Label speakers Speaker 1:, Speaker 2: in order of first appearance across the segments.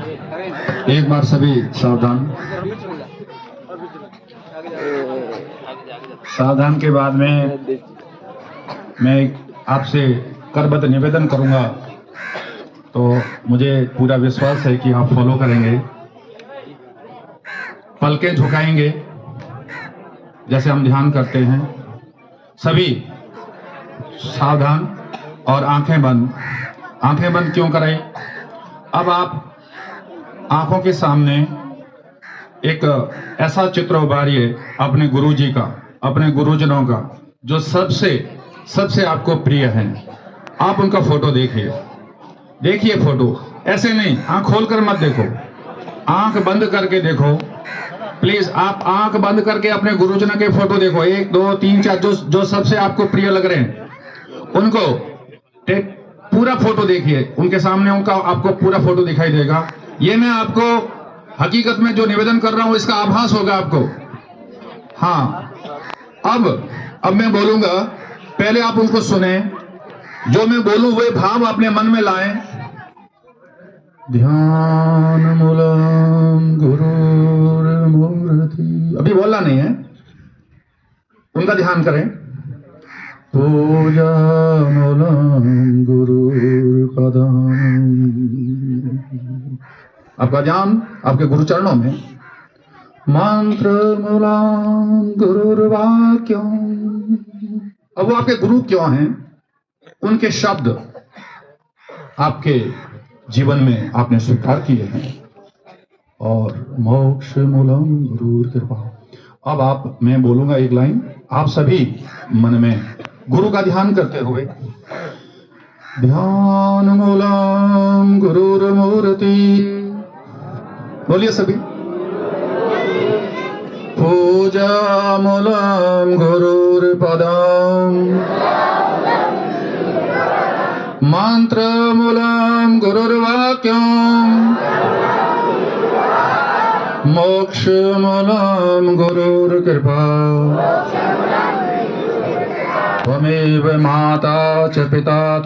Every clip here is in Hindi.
Speaker 1: एक बार सभी सावधान। सावधान के बाद में मैं आपसे करबद्ध निवेदन करूंगा, तो मुझे पूरा विश्वास है कि आप फॉलो करेंगे। पलकें झुकाएंगे जैसे हम ध्यान करते हैं, सभी सावधान और आंखें बंद। आंखें बंद क्यों करें? अब आप आंखों के सामने एक ऐसा चित्र उभारिए अपने गुरुजी का, अपने गुरुजनों का, जो सबसे आपको प्रिय है। आप उनका फोटो देखिए फोटो, ऐसे नहीं, आंख खोलकर मत देखो, आंख बंद करके देखो प्लीज। आप आंख बंद करके अपने गुरुजनों के फोटो देखो, 1 2 3 4, जो सबसे आपको प्रिय लग रहे हैं उनको पूरा फोटो देखिए। उनके सामने उनका आपको पूरा फोटो दिखाई देगा। ये मैं आपको हकीकत में जो निवेदन कर रहा हूं इसका आभास होगा आपको। हाँ, अब मैं बोलूंगा, पहले आप उनको सुने, जो मैं बोलूं वे भाव अपने मन में लाएं। ध्यान मूलम गुरुर्मूर्ति, अभी बोलना नहीं है, उनका ध्यान करें। पूजा मूलम गुरुर्पदम, आपका ध्यान आपके गुरु चरणों में। मंत्र मूलम गुरुर्वाक्यम, अब वो आपके गुरु क्यों हैं? उनके शब्द आपके जीवन में आपने स्वीकार किए हैं। और मोक्ष मूलम गुरुर कृपा। अब मैं बोलूंगा एक लाइन, आप सभी मन में गुरु का ध्यान करते हुए, ध्यान मूलम गुरुर्मूर्ति, बोलिए सभी। पूजा मूलम गुरुर्पदम, मंत्र मूलम गुरुर्वाक्यम, मोक्ष मूलम गुरुर्कृपा। त्वमेव माता च पिता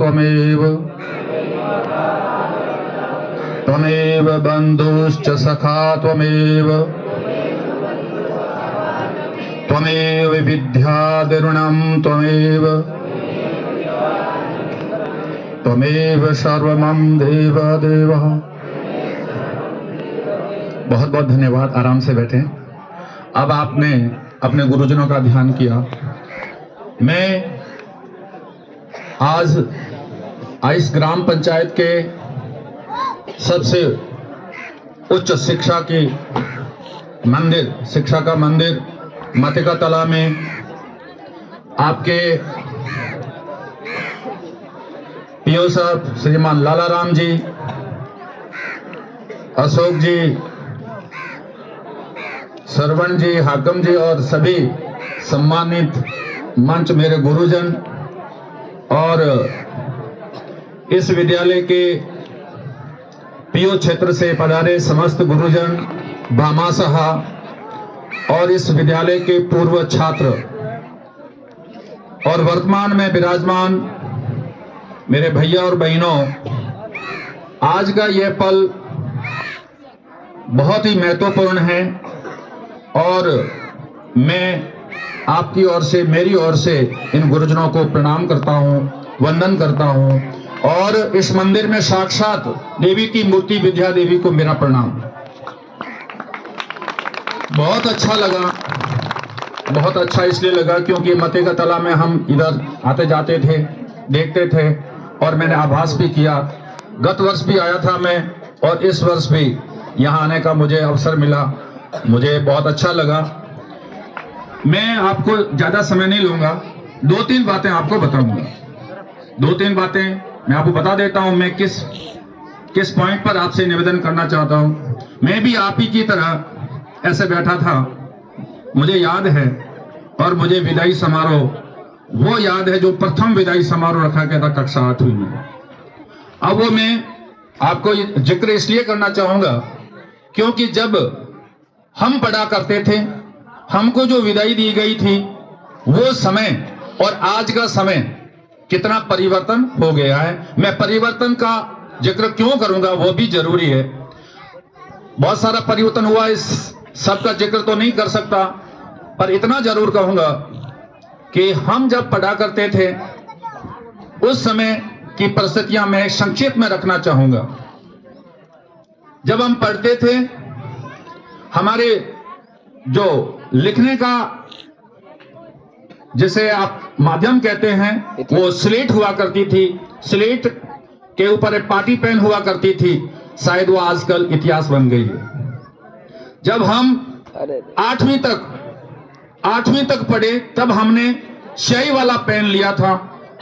Speaker 1: त्वमेव बंधुश्च सखा त्वमेव विद्यादिऋणं त्वमेव सर्वमं देव। बहुत बहुत धन्यवाद। आराम से बैठें। अब आपने अपने गुरुजनों का ध्यान किया। मैं आज इस ग्राम पंचायत के सबसे उच्च शिक्षा का मंदिर मतिका तला में आपके पीओ साहब श्रीमान लाला राम जी, अशोक जी, सरवण जी, हाकम जी और सभी सम्मानित मंच मेरे गुरुजन और इस विद्यालय के पीओ क्षेत्र से पधारे समस्त गुरुजन, भामाशाह और इस विद्यालय के पूर्व छात्र और वर्तमान में विराजमान मेरे भैया और बहनों, आज का यह पल बहुत ही महत्वपूर्ण है और मैं आपकी ओर से, मेरी ओर से इन गुरुजनों को प्रणाम करता हूं, वंदन करता हूं और इस मंदिर में साक्षात देवी की मूर्ति विद्या देवी को मेरा प्रणाम। बहुत अच्छा लगा, बहुत अच्छा इसलिए लगा क्योंकि मतिका तला में हम इधर आते जाते थे, देखते थे और मैंने आभास भी किया। गत वर्ष भी आया था मैं और इस वर्ष भी यहाँ आने का मुझे अवसर मिला, मुझे बहुत अच्छा लगा। मैं आपको ज्यादा समय नहीं लूंगा, 2-3 बातें आपको बताऊंगा। 2-3 बातें मैं आपको बता देता हूं, मैं किस पॉइंट पर आपसे निवेदन करना चाहता हूं। मैं भी आप ही की तरह ऐसे बैठा था, मुझे याद है, और मुझे विदाई समारोह वो याद है जो प्रथम विदाई समारोह रखा गया था कक्षा 8वीं में। अब वो मैं आपको जिक्र इसलिए करना चाहूंगा क्योंकि जब हम पढ़ा करते थे, हमको जो विदाई दी गई थी, वो समय और आज का समय कितना परिवर्तन हो गया है। मैं परिवर्तन का जिक्र क्यों करूंगा, वो भी जरूरी है। बहुत सारा परिवर्तन हुआ, इस सबका जिक्र तो नहीं कर सकता, पर इतना जरूर कहूंगा कि हम जब पढ़ा करते थे उस समय की परिस्थितियां मैं संक्षेप में रखना चाहूंगा। जब हम पढ़ते थे, हमारे जो लिखने का जिसे आप माध्यम कहते हैं, वो स्लेट हुआ करती थी। स्लेट के ऊपर एक पाटी पेन हुआ करती थी, शायद वो आजकल इतिहास बन गई है। जब हम 8वीं तक पढ़े, तब हमने स्याही वाला पेन लिया था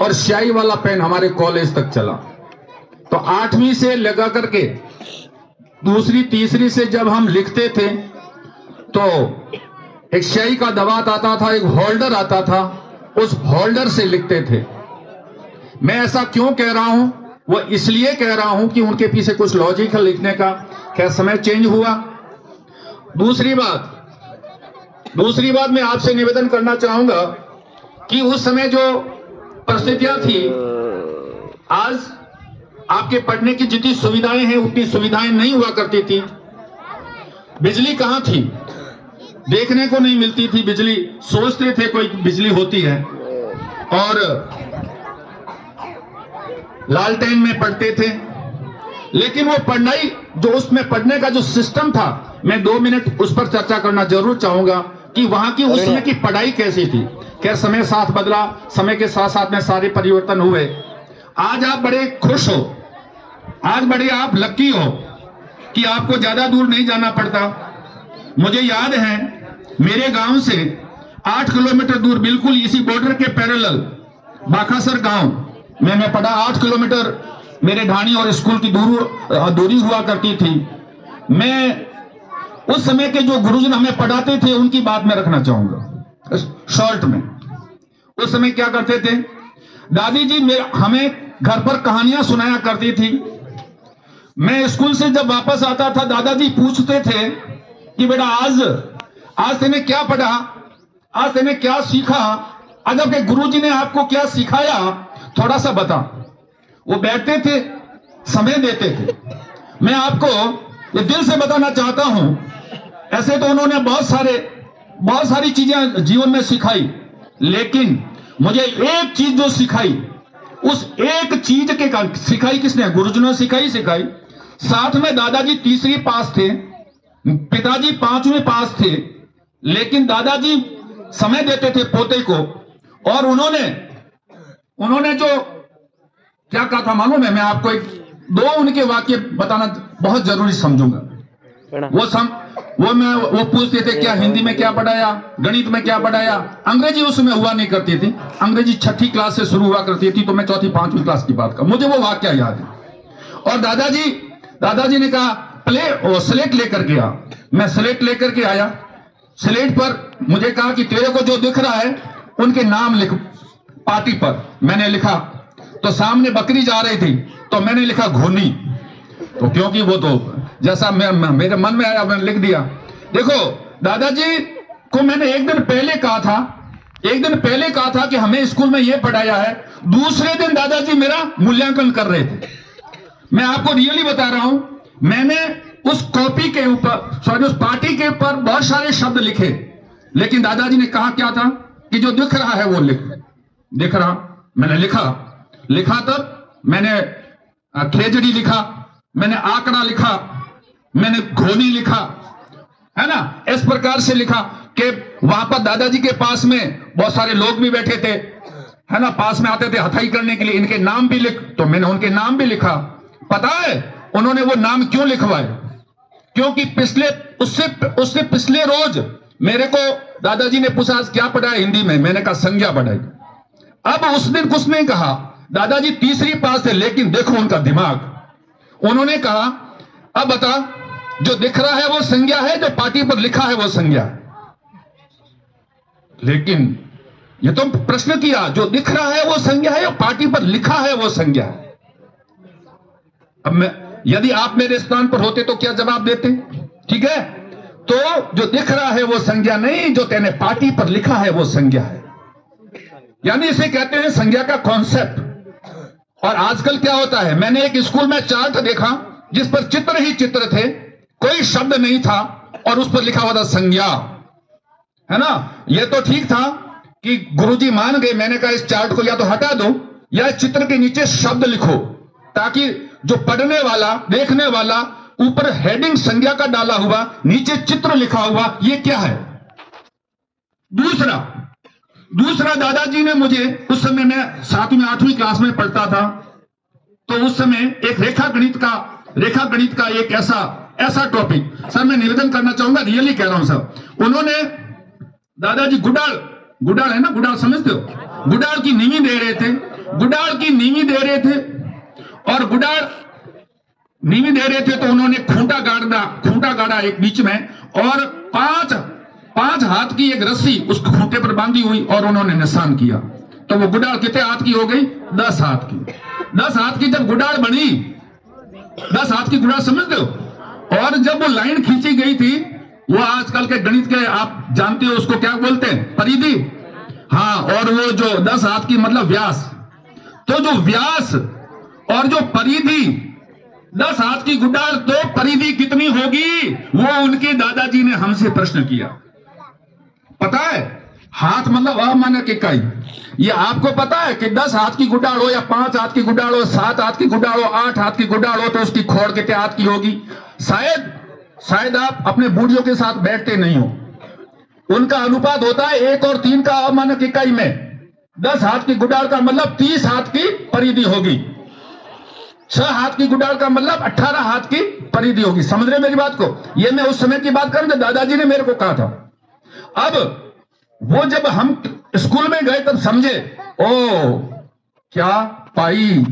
Speaker 1: और स्याही वाला पेन हमारे कॉलेज तक चला। तो 8वीं से लगा करके दूसरी तीसरी से जब हम लिखते थे तो एक स्याही का दवात आता था, एक होल्डर आता था, उस होल्डर से लिखते थे। मैं ऐसा क्यों कह रहा हूं? वो इसलिए कह रहा हूं कि उनके पीछे कुछ लॉजिक है लिखने का। क्या समय चेंज हुआ? दूसरी बात मैं आपसे निवेदन करना चाहूंगा कि उस समय जो परिस्थितियां थी, आज आपके पढ़ने की जितनी सुविधाएं हैं उतनी सुविधाएं नहीं हुआ करती थी। बिजली कहां थी? देखने को नहीं मिलती थी बिजली। सोचते थे कोई बिजली होती है, और लालटेन में पढ़ते थे। लेकिन वो पढ़ाई जो उसमें पढ़ने का जो सिस्टम था, मैं 2 मिनट उस पर चर्चा करना जरूर चाहूंगा कि वहां की उस समय की पढ़ाई कैसी थी। क्या समय साथ बदला? समय के साथ साथ में सारे परिवर्तन हुए। आज आप बड़े खुश हो, आज बड़े आप लकी हो कि आपको ज्यादा दूर नहीं जाना पड़ता। मुझे याद है, मेरे गांव से 8 किलोमीटर दूर, बिल्कुल इसी बॉर्डर के पैरेलल, बाखासर गांव में मैं पढ़ा। 8 किलोमीटर मेरे ढाणी और स्कूल की दूरी हुआ करती थी। मैं उस समय के जो गुरुजन हमें पढ़ाते थे उनकी बात मैं रखना चाहूंगा शॉर्ट में। उस समय क्या करते थे, दादी जी हमें घर पर कहानियां सुनाया करती थी। मैं स्कूल से जब वापस आता था, दादाजी पूछते थे कि बेटा आज तूने क्या पढ़ा, आज तूने क्या सीखा, आज आपके गुरुजी ने आपको क्या सिखाया, थोड़ा सा बता। वो बैठते थे, समय देते थे। मैं आपको ये दिल से बताना चाहता हूं, ऐसे तो उन्होंने बहुत सारी चीजें जीवन में सिखाई, लेकिन मुझे एक चीज जो सिखाई, उस एक चीज के कारण सिखाई किसने? गुरुजनों ने सिखाई। साथ में दादाजी 3री पास थे, पिताजी 5वीं पास थे, लेकिन दादाजी समय देते थे पोते को। और उन्होंने जो क्या कहा था मालूम है? मैं आपको 2 उनके वाक्य बताना बहुत जरूरी समझूंगा। वो पूछते थे क्या हिंदी में क्या पढ़ाया, गणित में क्या पढ़ाया। अंग्रेजी उस समय हुआ नहीं करती थी, अंग्रेजी 6ठी क्लास से शुरू हुआ करती थी, तो मैं 4ठी 5वीं क्लास की बात कर, मुझे वो वाक्य याद है। और दादाजी ने कहा स्लेट लेकर के आ। मैं स्लेट लेकर के आया। स्लेट पर मुझे कहा कि तेरे को जो दिख रहा है उनके नाम लिख पाटी पर। मैंने लिखा, तो सामने बकरी जा रही थी, तो मैंने लिखा घोनी। तो क्योंकि वो तो जैसा मेरे मन में आया मैंने लिख दिया। देखो, दादाजी को मैंने एक दिन पहले कहा था कि हमें स्कूल में ये पढ़ाया है। दूसरे दिन दादाजी मेरा मूल्यांकन कर रहे थे। मैं आपको रियली बता रहा हूं, मैंने उस कॉपी के ऊपर, उस पार्टी के ऊपर बहुत सारे शब्द लिखे, लेकिन दादाजी ने कहा क्या था कि जो दिख रहा है वो दिख रहा। मैंने लिखा तब मैंने खेजड़ी लिखा, मैंने आंकड़ा लिखा, मैंने घोनी लिखा, है ना। इस प्रकार से लिखा कि वहां पर दादाजी के पास में बहुत सारे लोग भी बैठे थे, है ना, पास में आते थे हथाई करने के लिए। इनके नाम भी तो मैंने उनके नाम भी लिखा। पता है उन्होंने वो नाम क्यों लिखवाए? क्योंकि उससे पिछले रोज मेरे को दादाजी ने पूछा आज क्या पढ़ा है हिंदी में, मैंने कहा संज्ञा पढ़ाई। अब उस दिन कुछ नहीं कहा, दादाजी 3री पास थे, लेकिन देखो उनका दिमाग। उन्होंने कहा अब बता, जो दिख रहा है वो संज्ञा है, जो पाटी पर लिखा है वो संज्ञा है। लेकिन ये तो प्रश्न किया, जो दिख रहा है वो संज्ञा है, पाटी पर लिखा है वो संज्ञा है। अब यदि आप मेरे स्थान पर होते तो क्या जवाब देते? ठीक है, तो जो दिख रहा है वो संज्ञा नहीं, जो तेने पाटी पर लिखा है वो संज्ञा है। यानी इसे कहते हैं संज्ञा का कॉन्सेप्ट। और आजकल क्या होता है, मैंने एक स्कूल में चार्ट देखा जिस पर चित्र ही चित्र थे, कोई शब्द नहीं था और उस पर लिखा हुआ था संज्ञा, है ना। ये तो ठीक था कि गुरुजी मान गए, मैंने कहा इस चार्ट को या तो हटा दो या इस चित्र के नीचे शब्द लिखो, ताकि जो पढ़ने वाला देखने वाला ऊपर हेडिंग संज्ञा का डाला हुआ, नीचे चित्र लिखा हुआ, ये क्या है। दूसरा दादाजी ने मुझे, उस समय मैं 7वीं 8वीं क्लास में पढ़ता था, तो उस समय एक रेखा गणित का एक ऐसा टॉपिक, सर मैं निवेदन करना चाहूंगा, रियली कह रहा हूं सर, उन्होंने दादाजी गुडाल है ना, गुडाल समझते हो, गुडाल की नींवी दे रहे थे, और गुडाल नींवी दे रहे थे, तो उन्होंने खूंटा गाड़ा एक बीच में, और पांच हाथ की एक रस्सी उस खूंटे पर बांधी हुई और उन्होंने निशान किया। तो वो गुडाल कितने हाथ की हो गई? 10 हाथ की। 10 हाथ की जब गुडाल बनी, 10 हाथ की गुडाल समझते हो, और जब वो लाइन खींची गई थी, वो आजकल के गणित के आप जानते हो उसको क्या बोलते हैं, परिधि। हाँ, और वो जो 10 हाथ की मतलब व्यास, तो जो व्यास और जो परिधि, 10 हाथ की गुडाल तो परिधि कितनी होगी, वो उनके दादाजी ने हमसे प्रश्न किया। पता है, हाथ मतलब अमानक इकाई। ये आपको पता है कि 10 हाथ की गुडाल हो या 5 हाथ की गुडाल हो, 7 हाथ की गुडाल हो, 8 हाथ की गुडाल हो, तो उसकी खोड़ कितने हाथ की होगी? शायद आप अपने बूढ़ियों के साथ बैठते नहीं हो, उनका अनुपात होता है 1 और 3 का अमानक इकाई में। 10 हाथ की गुडाल का मतलब 30 हाथ की परिधि होगी, 6 हाथ की गुडाल का मतलब 18 हाथ की परिधि होगी। समझ रहे मेरी बात को? ये मैं उस समय की बात कर रहा हूं, दादाजी ने मेरे को कहा था। अब वो जब हम स्कूल में गए तब समझे, ओ क्या पाई,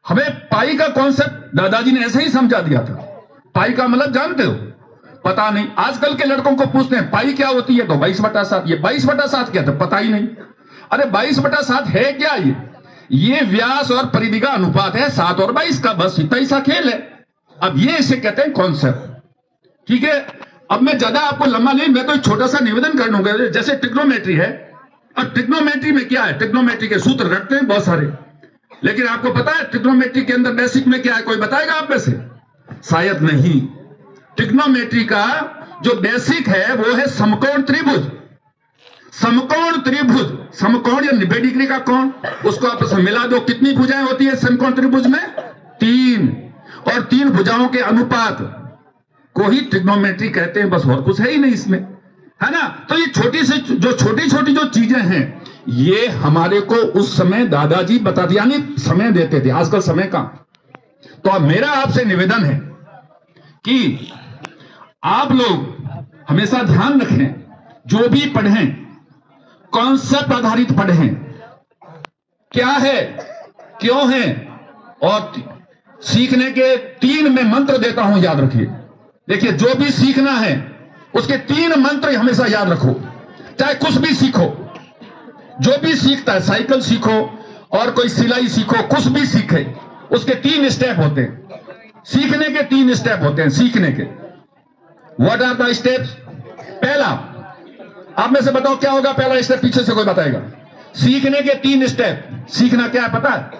Speaker 1: हमें पाई का कॉन्सेप्ट दादाजी ने ऐसे ही समझा दिया था। पाई का मतलब जानते हो? पता नहीं। आजकल के लड़कों को पूछते हैं पाई क्या होती है, तो 22/7। ये 22/7 क्या था, पता ही नहीं। अरे 22/7 है क्या? ये व्यास और परिधि का अनुपात है, 7 और 22 का, बस इतना सा खेल है। अब ये इसे कहते हैं कॉन्सेप्ट। ठीक है, अब मैं ज्यादा आपको लंबा नहीं, मैं तो एक छोटा सा निवेदन कर लूंगा। जैसे ट्रिग्नोमेट्री है, और ट्रिग्नोमेट्री में क्या है, ट्रिग्नोमेट्री के सूत्र रखते हैं बहुत सारे, लेकिन आपको पता है ट्रिग्नोमेट्री के अंदर बेसिक में क्या है? कोई बताएगा आप में से? शायद नहीं। ट्रिग्नोमेट्री का जो बेसिक है वो है समकोण त्रिभुज। समकोण या 90 डिग्री का कोण, उसको आपस में मिला दो, कितनी भुजाएं होती है समकोण त्रिभुज में? 3, और 3 भुजाओं के अनुपात को ही ट्रिग्नोमेट्री कहते हैं, बस और कुछ है ही नहीं इसमें, है ना। तो ये छोटी छोटी जो चीजें हैं, ये हमारे को उस समय दादाजी बताते, यानी समय देते थे, आजकल समय का। तो अब मेरा आपसे निवेदन है कि आप लोग हमेशा ध्यान रखें, जो भी पढ़ें कॉन्सेप्ट आधारित पढ़ें, क्या है, क्यों है, और सीखने के 3 मैं मंत्र देता हूं, याद रखिए। देखिए, जो भी सीखना है उसके 3 मंत्र हमेशा याद रखो, चाहे कुछ भी सीखो। जो भी सीखता है, साइकिल सीखो और कोई सिलाई सीखो, कुछ भी सीखे, उसके 3 स्टेप होते हैं। सीखने के 3 स्टेप होते हैं, सीखने के। What are the steps? पहला, आप में से बताओ क्या होगा पहला स्टेप, पीछे से कोई बताएगा? सीखने के 3 स्टेप। सीखना क्या है पता है?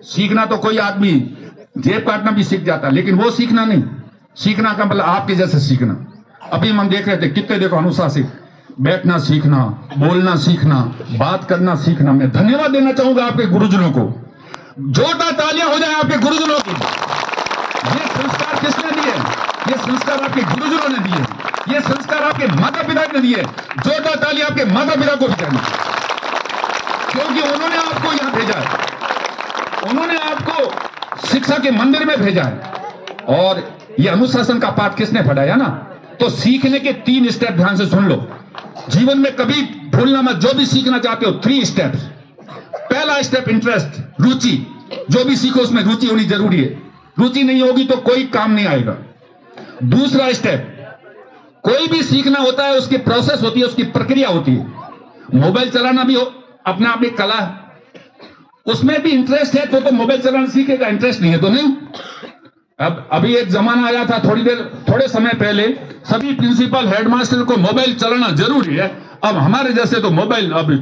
Speaker 1: सीखना तो कोई आदमी जेब काटना भी सीख जाता है, लेकिन वो सीखना नहीं। सीखना का मतलब आपके जैसे सीखना। अभी हम देख रहे थे कितने, देखो, अनुशासित बैठना सीखना, बोलना सीखना, बात करना सीखना। मैं धन्यवाद देना चाहूंगा आपके गुरुजनों को, जोरदार तालियां हो जाए आपके गुरुजनों की। ये संस्कार किसने दिए? ये संस्कार आपके गुरुजनों ने दिए, ये संस्कार आपके माता पिता ने दिए। जोरदार तालियां आपके माता पिता को भी देना, क्योंकि उन्होंने आपको यहां भेजा है, उन्होंने आपको शिक्षा के मंदिर में भेजा है, और ये अनुशासन का पाठ किसने पढ़ाया ना। तो सीखने के 3 स्टेप ध्यान से सुन लो, जीवन में कभी भूलना मत। जो भी सीखना चाहते हो, 3 स्टेप्स। पहला स्टेप इंटरेस्ट, रुचि। जो भी सीखो उसमें रुचि होनी जरूरी है, रुचि नहीं होगी तो कोई काम नहीं आएगा। दूसरा स्टेप, कोई भी सीखना होता है उसकी प्रोसेस होती है, उसकी प्रक्रिया होती है। मोबाइल चलाना भी अपने आप एक कला है, उसमें भी इंटरेस्ट है तो मोबाइल चलाना सीखेगा, इंटरेस्ट नहीं है तो नहीं। अब अभी एक जमाना आया था थोड़े समय पहले, सभी प्रिंसिपल हेडमास्टर को मोबाइल चलाना जरूरी है। अब हमारे जैसे तो मोबाइल अब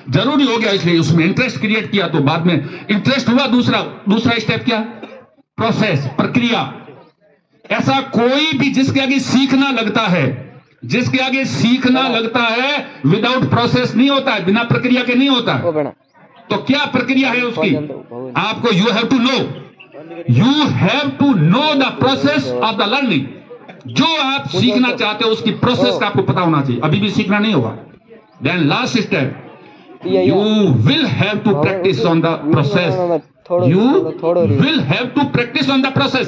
Speaker 1: जरूरी हो गया, इसलिए उसमें इंटरेस्ट क्रिएट किया, तो बाद में इंटरेस्ट हुआ। दूसरा स्टेप क्या? प्रोसेस, प्रक्रिया। ऐसा कोई भी जिसके आगे सीखना लगता है, जिसके आगे सीखना लगता है, विदाउट प्रोसेस नहीं होता है, बिना प्रक्रिया के नहीं होता है। तो क्या प्रक्रिया है उसकी? आपको you have to know the process of the learning. जो आप सीखना चाहते हो उसकी प्रोसेस का आपको पता होना चाहिए। अभी भी सीखना नहीं होगा। Then last step, you will have to practice on the process. You will have to practice on the process.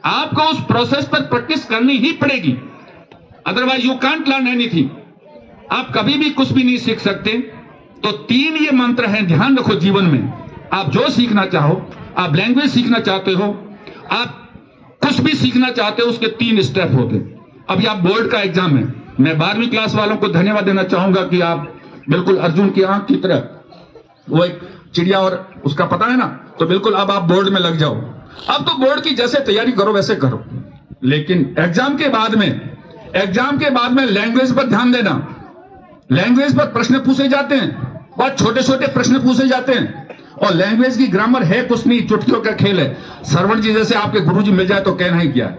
Speaker 1: आपको उस प्रोसेस पर प्रैक्टिस करनी ही पड़ेगी, otherwise you can't learn anything. आप कभी भी कुछ भी नहीं सीख सकते। तो 3 ये मंत्र हैं, ध्यान रखो जीवन में। आप जो सीखना चाहो, आप लैंग्वेज सीखना चाहते हो, आप कुछ भी सीखना चाहते हो, उसके 3 स्टेप होते हैं। अभी आप बोर्ड का एग्जाम है, मैं 12वीं क्लास वालों को धन्यवाद देना चाहूंगा कि आप बिल्कुल अर्जुन की आंख की तरह, वो एक चिड़िया और उसका पता है ना, तो बिल्कुल अब आप बोर्ड में लग जाओ। अब तो बोर्ड की जैसे तैयारी करो वैसे करो, लेकिन एग्जाम के बाद में लैंग्वेज पर ध्यान देना। लैंग्वेज पर प्रश्न पूछे जाते हैं, बहुत छोटे छोटे प्रश्न पूछे जाते हैं, और लैंग्वेज की ग्रामर है कुछ नहीं, चुटकियों का खेल है। श्रवण जी जैसे आपके गुरुजी मिल जाए तो कहना ही क्या है,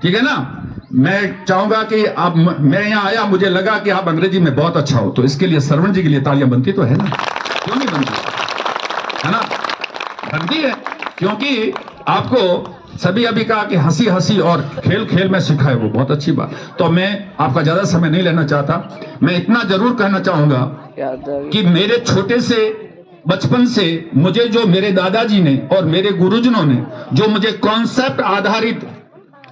Speaker 1: ठीक है ना। मैं चाहूंगा कि आप, मैं यहां आया, मुझे लगा कि आप अंग्रेजी में बहुत अच्छा हो, तो इसके लिए श्रवण जी के लिए तालियां बनती तो है ना, क्यों नहीं बनती, है ना, बनती है। क्योंकि आपको सभी अभी कहा कि हंसी हंसी और खेल खेल में सिखाए, वो बहुत अच्छी बात। तो मैं आपका ज्यादा समय नहीं लेना चाहता। मैं इतना जरूर कहना चाहूंगा कि मेरे छोटे से बचपन से मुझे जो मेरे दादाजी ने और मेरे गुरुजनों ने जो मुझे कॉन्सेप्ट आधारित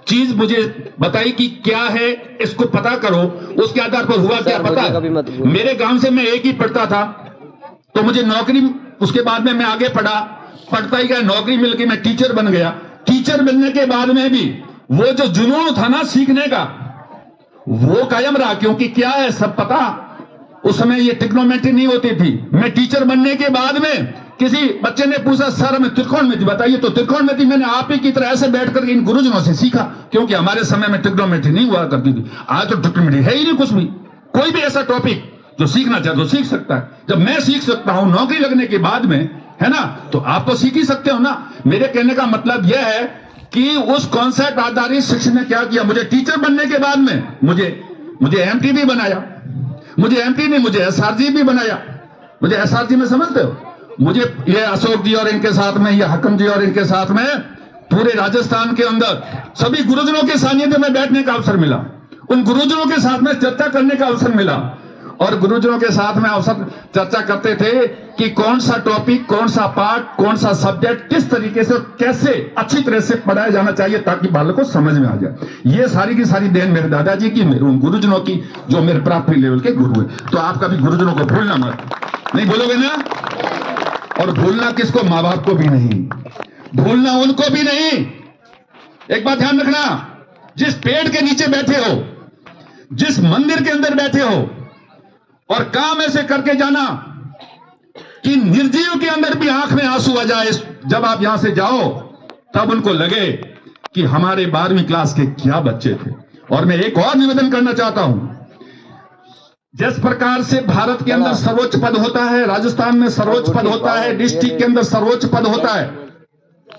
Speaker 1: चीज मुझे बताई कि क्या है, इसको पता करो, उसके आधार पर हुआ क्या पता। मेरे गांव से मैं एक ही पढ़ता था, तो मुझे नौकरी, उसके बाद में मैं आगे पढ़ता ही गया, नौकरी मिल गई, मैं टीचर बन गया। टीचर बनने के बाद में भी वो जो जुनून था ना सीखने का, वो कायम रहा। क्योंकि क्या है, सब पता, उस समय ये ट्रिग्नोमेट्री नहीं होती थी। मैं टीचर बनने के बाद में किसी बच्चे ने पूछा, सर हमें त्रिकोणमिति बताइए, तो त्रिकोणमिति मैंने आप ही की तरह ऐसे बैठकर इन गुरुजनों से सीखा, क्योंकि हमारे समय में ट्रिग्नोमेट्री नहीं हुआ करती थी। आज तो ट्रिग्नोमेट्री है ही नहीं कुछ भी। कोई भी ऐसा टॉपिक जो सीखना चाहे तो सीख सकता है। जब मैं सीख सकता हूं नौकरी लगने के बाद में, है ना, तो आप तो सीख ही सकते हो ना। मेरे कहने का मतलब यह है कि उस कॉन्सेप्ट आधारित शिक्षण ने क्या किया, मुझे टीचर बनने के बाद में मुझे एमटी भी बनाया, मुझे एमटी नहीं, मुझे एसआरजी भी बनाया। मुझे एसआरजी में समझते हो, मुझे ये अशोक जी और इनके साथ में, ये हकम जी और इनके साथ में पूरे राजस्थान के अंदर सभी गुरुजनों के सानिध्य में बैठने का अवसर मिला, उन गुरुजनों के साथ में चर्चा करने का अवसर मिला। और गुरुजनों के साथ में अवसर चर्चा करते थे कि कौन सा टॉपिक, कौन सा पार्ट, कौन सा सब्जेक्ट किस तरीके से कैसे अच्छी तरह से पढ़ाया जाना चाहिए ताकि बालक को समझ में आ जाए। ये सारी की सारी देन मेरे दादाजी की, मेरे उन गुरुजनों की जो मेरे प्राथमिक लेवल के गुरु है। तो आप कभी गुरुजनों को भूलना मत, नहीं भूलोगे ना। और भूलना किसको, माँ बाप को भी नहीं, भूलना उनको भी नहीं। एक बात ध्यान रखना, जिस पेड़ के नीचे बैठे हो, जिस मंदिर के अंदर बैठे हो, और काम ऐसे करके जाना कि निर्जीव के अंदर भी आंख में आंसू आ जाए जब आप यहां से जाओ, तब उनको लगे कि हमारे 12वीं क्लास के क्या बच्चे थे। और मैं एक और निवेदन करना चाहता हूं, जिस प्रकार से भारत के अंदर सर्वोच्च पद होता है, राजस्थान में सर्वोच्च पद होता है, डिस्ट्रिक्ट के अंदर सर्वोच्च पद होता है,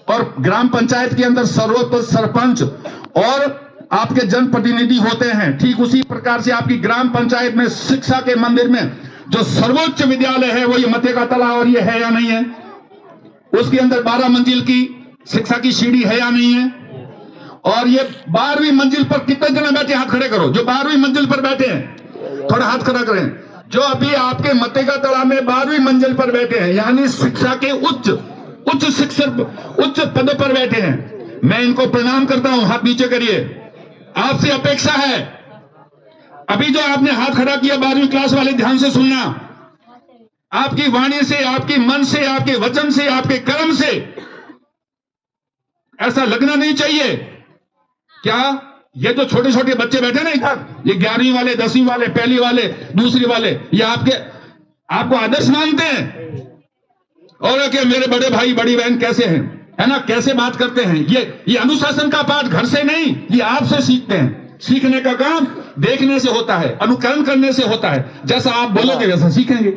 Speaker 1: और ग्राम पंचायत के अंदर सर्वोच्च पद सरपंच और आपके जनप्रतिनिधि होते हैं, ठीक उसी प्रकार से आपकी ग्राम पंचायत में शिक्षा के मंदिर में जो सर्वोच्च विद्यालय है, वो ये मथे का तला और ये है या नहीं है, उसके अंदर 12 मंजिल की शिक्षा की सीढ़ी है या नहीं है, और ये 12वीं मंजिल पर कितने जने बैठे, हाथ खड़े करो जो 12वीं मंजिल पर बैठे हैं, थोड़ा हाथ खड़ा करें। जो अभी आपके मथे का तला में 12वीं मंजिल पर बैठे हैं, यानी शिक्षा के उच्च शिक्षक, उच्च पद पर बैठे हैं, मैं इनको प्रणाम करता हूं। हाथ नीचे करिए। आपसे अपेक्षा है, अभी जो आपने हाथ खड़ा किया 12वीं क्लास वाले, ध्यान से सुनना, आपकी वाणी से, आपकी मन से, आपके वचन से, आपके कर्म से ऐसा लगना नहीं चाहिए। क्या ये जो छोटे छोटे बच्चे बैठे ना इधर, ये 11वीं वाले, 10वीं वाले, पहली वाले, दूसरी वाले, ये आपको आदर्श मानते हैं, और कि मेरे बड़े भाई बड़ी बहन कैसे हैं, है ना, कैसे बात करते हैं। ये अनुशासन का पाठ घर से नहीं, ये आपसे सीखते हैं। सीखने का काम देखने से होता है, अनुकरण करने से होता है। जैसा आप बोलोगे वैसा सीखेंगे।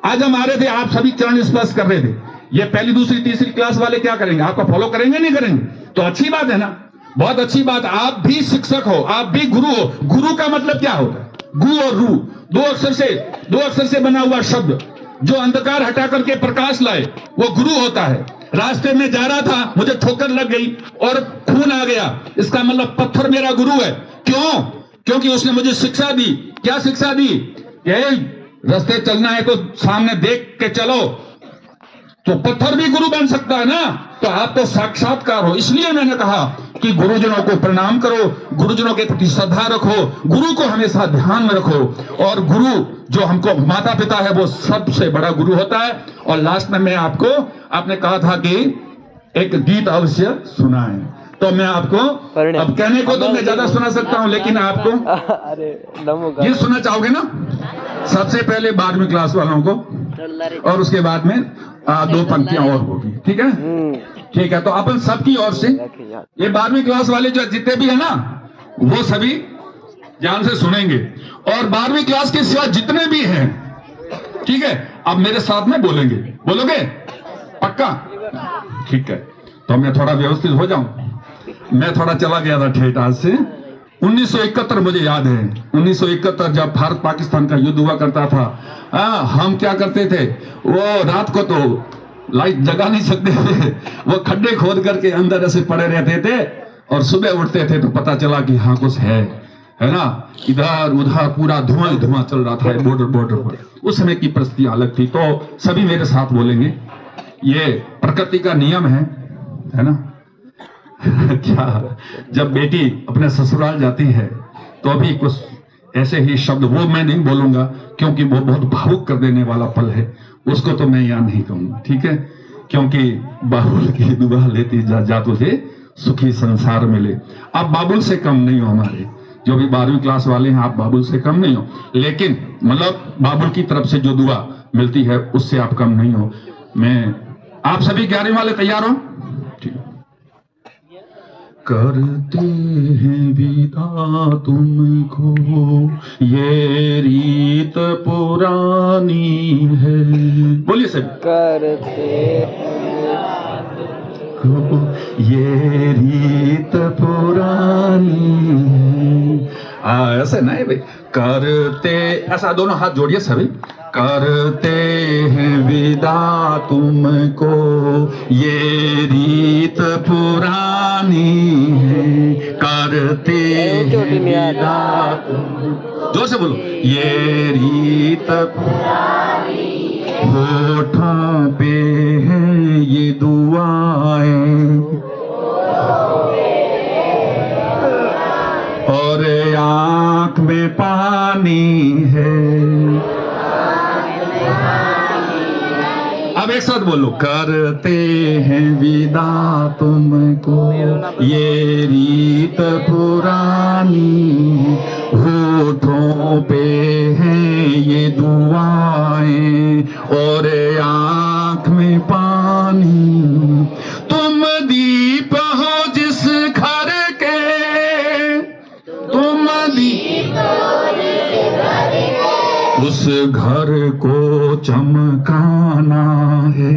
Speaker 1: आज हम आ रहे थे, आप सभी चरण स्पर्श कर रहे थे, ये पहली दूसरी तीसरी क्लास वाले क्या करेंगे, आपका फॉलो करेंगे नहीं करेंगे, तो अच्छी बात है ना। बहुत अच्छी बात, आप भी शिक्षक हो, आप भी गुरु हो। गुरु का मतलब क्या होता है? गु और रू, दो अक्षर से बना हुआ शब्द जो अंधकार हटा करके प्रकाश लाए, वो गुरु होता है। रास्ते में जा रहा था, मुझे ठोकर लग गई और खून आ गया, इसका मतलब पत्थर मेरा गुरु है। क्यों? क्योंकि उसने मुझे शिक्षा दी। क्या शिक्षा दी? रास्ते चलना है तो सामने देख के चलो। तो पत्थर भी गुरु बन सकता है ना। तो आप तो साक्षात्कार हो। इसलिए मैंने कहा कि गुरुजनों को प्रणाम करो, गुरुजनों के प्रति श्रद्धा रखो, गुरु को हमेशा ध्यान में रखो। और गुरु जो हमको माता पिता है वो सबसे बड़ा गुरु होता है। और लास्ट में मैं आपने कहा था कि एक गीत अवश्य सुनाएं, तो मैं आपको अब कहने को तो मैं ज्यादा सुना सकता हूं, लेकिन आपको ये सुनना चाहोगे ना? सबसे पहले 12वीं क्लास वालों को, और उसके बाद में 2 पंक्तियां और होगी। ठीक है? ठीक है। तो अपन सबकी ओर से ये 12वीं क्लास वाले जो जितने भी है ना, वो सभी ध्यान से सुनेंगे। और 12वीं क्लास के सिवा जितने भी हैं, ठीक है, अब मेरे साथ में बोलेंगे। बोलोगे? पक्का? ठीक है। तो मैं थोड़ा व्यवस्थित हो जाऊं। मैं थोड़ा चला गया था ठेठ आज से। 1971 मुझे याद है, 1971 जब भारत पाकिस्तान का युद्ध हुआ करता था, हम क्या करते थे, वो रात को तो लाइट जगा नहीं सकते थे, वो खड्डे खोद करके अंदर ऐसे पड़े रहते थे, और सुबह उठते थे तो पता चला कि हाँ कुछ है ना। इधर उधर पूरा धुआं ही धुआं चल रहा था बॉर्डर पर। उस समय की परिस्थिति अलग थी। तो सभी मेरे साथ बोलेंगे, ये प्रकृति का नियम है ना। क्या जब बेटी अपने ससुराल जाती है तो अभी कुछ ऐसे ही शब्द, वो मैं नहीं बोलूंगा क्योंकि वो बहुत भावुक कर देने वाला पल है, उसको तो मैं यहाँ नहीं कहूंगा। ठीक है? क्योंकि बाबुल की दुआ लेती जा तुझे सुखी संसार मिले। आप बाबुल से कम नहीं हो, हमारे जो भी 12वीं क्लास वाले हैं, आप बाबुल से कम नहीं हो, लेकिन मतलब बाबुल की तरफ से जो दुआ मिलती है उससे आप कम नहीं हो। आप सभी 11वीं वाले तैयार हो? करते हैं विदा तुमको, ये रीत पुरानी है। बोलिए सब। करते को ये रीत पुरानी है। ऐसे नहीं भाई, करते, ऐसा दोनों हाथ जोड़िए सभी। करते हैं विदा तुमको, ये रीत पुरानी है। करते हैं विदा तुमको, जोर से बोलो, ये रीत पुरानी है। होठों पे है ये दुआएं, और आंख में पानी है। अब एक साथ बोलो, करते हैं विदा तुमको, ये रीत पुरानी, होठों पे हैं ये दुआएं, और आंख में पानी। तुम दीप हो जिस घर के, तुम दीप उस घर को चमकाना है।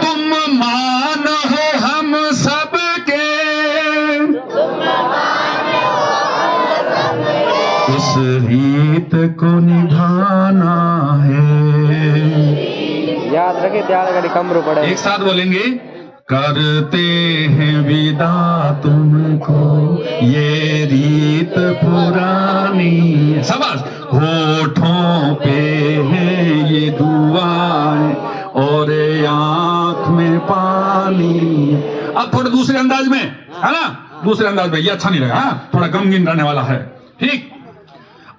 Speaker 1: तुम मान हो हम सबके, उस रीत को निभाना है। याद रखे, त्यार अगर कमरू पड़े। एक साथ बोलेंगे, करते हैं विदा तुमको, ये रीत पुरानी। शाबाश। होठों पे है ये दुआएं, और आंख में पानी। अब थोड़ा दूसरे अंदाज में, है ना, दूसरे अंदाज में, ये अच्छा नहीं लगा, थोड़ा गमगीन रहने वाला है। ठीक।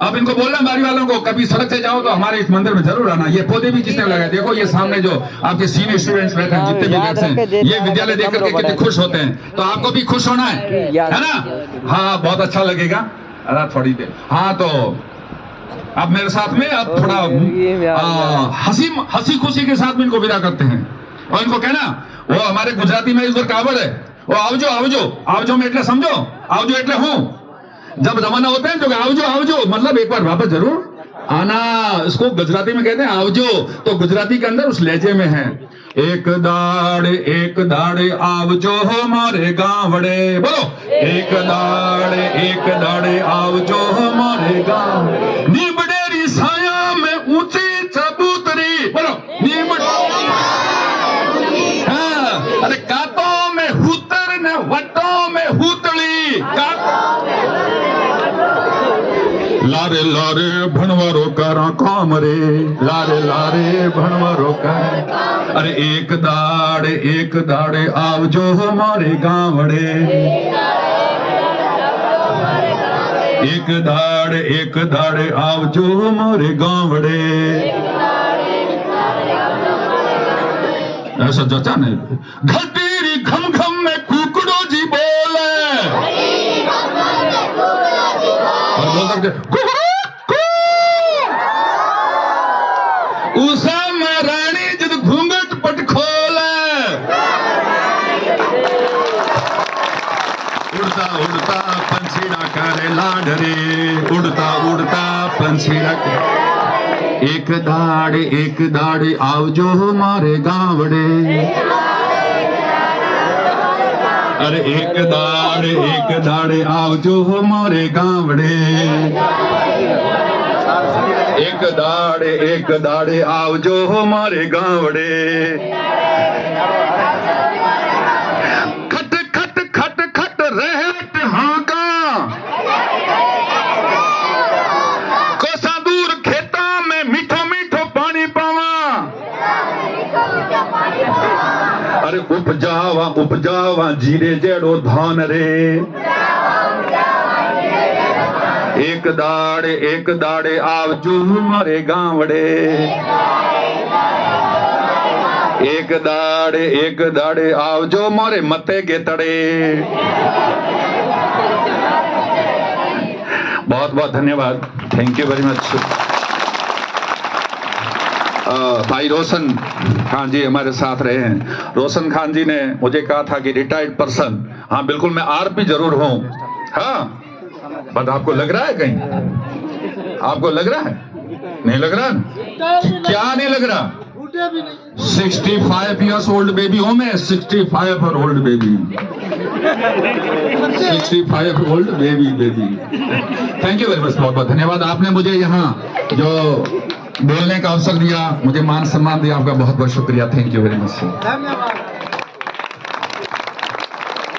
Speaker 1: अब इनको बोलना बारी वालों को, कभी सड़क से जाओ तो हमारे इस मंदिर में जरूर आना। ये पौधे भी किसने लगाए, देखो ये सामने जो आपके सीनियर स्टूडेंट्स बैठे हैं, जितने भी बैठे हैं, ये विद्यालय देख करके कितने खुश होते हैं। तो आपको भी खुश होना है ना? हाँ, बहुत अच्छा लगेगा। अरे थोड़ी देर, हाँ, तो अब मेरे साथ में अब थोड़ा हंसी खुशी के साथ में इनको विदा करते हैं। और इनको कहना, वो हमारे गुजराती में इस बार कहावत है, वो आवजो आवजो, आवजो में એટલે समझो, आवजो એટલે हूँ। जब जमाना होता है तो आवजो आवजो मतलब एक बार वापस जरूर आना। इसको गुजराती में कहते हैं आवजो। तो गुजराती के अंदर उस लहजे में है। एक दाड़े आवजो हमारे गावड़े, बोलो एक दाड़े आवजो हमारे गाँव, नीबड़ेरी साया में ऊंची चबूतरी, बोलो हाँ, अरे कातों में हुतर ने वटों में हुतली, लारे लारे भणवरो करा काम रे, लारे भणवरो कर, अरे एक दाड़े आवजो हमारे गावड़े, एक दाड़े आवजो हमारे गावड़े। ऐसा जचा नहीं, घटीरी घम घम में कुकड़ो जी बोले, और बोल सकते उषा महारानी जब घूंघट पट खोले, उड़ता पंछीड़ा करे लाड रे, उड़ता पंछीड़ा करे, एक दाड़े आवजो हमारे गावड़े, अरे एक दाड़े आवजो हमारे गावड़े, एक दाड़े आवजो हमारे गावड़े, खट खट खट खट रहट हाका, कोसा दूर खेता में मीठो मीठो पानी पावा, अरे उपजावा जीरे जेड़ो धान रे, एक दाड़े आवजो हमारे गावड़े, एक दाड़े आवजो मारे मते गेतड़े। बहुत बहुत धन्यवाद, थैंक यू वेरी मच। भाई रोशन खान जी हमारे साथ रहे हैं। रोशन खान जी ने मुझे कहा था कि रिटायर्ड पर्सन, हाँ बिल्कुल मैं आरपी जरूर हूँ, हाँ बट आपको लग रहा है कहीं, आपको लग रहा है, नहीं लग रहा, क्या नहीं लग रहा, 65 years old बेबी हूँ मैं, 65-year-old baby, 65-year-old baby. Thank you very much, बहुत बहुत धन्यवाद। आपने मुझे यहाँ जो बोलने का अवसर दिया, मुझे मान सम्मान दिया, आपका बहुत बहुत शुक्रिया, थैंक यू वेरी मच।